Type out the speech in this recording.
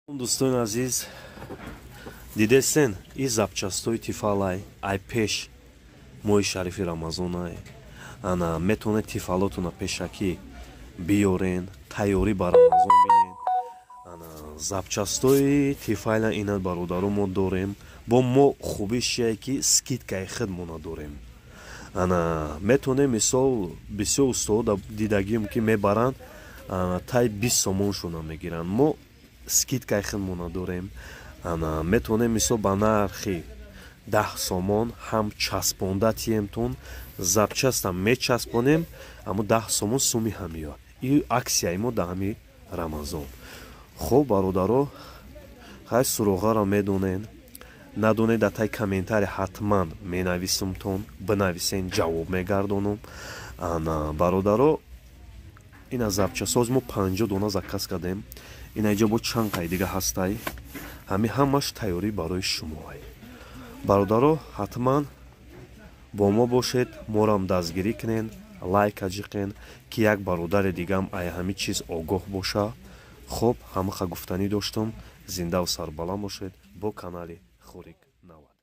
Do'стони азиз, дидестен ин запчастои тифалай ай пеш моҳи шарифи рамазонае. Ана метавонед тифалотуна пешакӣ биёрен, тайёрӣ ба рамазон бинен. Ана запчастои тифайла ина бародаро мо дорем. Бо мо хубиш чие ки скидкаи худмона дорем. Ана метавонем мисол бисёр устода дидагием ки мебаранд тай 20 сомон шуна мегиранд. Мо скидкаи худмона дорем. Ана метавонем мисол ба нархи 10 сомон ҳам часпонда тиемтон запчастам мечаспонем, аммо 10 сомон суми ҳам меёд. Ин аксияи мо дар ҳами рамазон. хуб бародаро, хай суроғаро медонен. Надонед дар тай комментари ҳатман менависумтон, бинависен, ҷавоб мегардонам. Ана бародаро, ина запчастҳои мо 50 дона заказ кардем. Ина иҷо бо чанд қай дига ҳастай. Ҳамаш тайёрӣ барои шумоай. Бародаро, ҳатман бо мо бошед, морам дастгирӣ кунен, лайк аҷиқен, ки як бародари дигам ай ҳами чиз огоҳ боша. хуб, ҳамаха гуфтанӣ доштум. Зиндаву сарбаланд бошед. Бо канали Хурик Навад.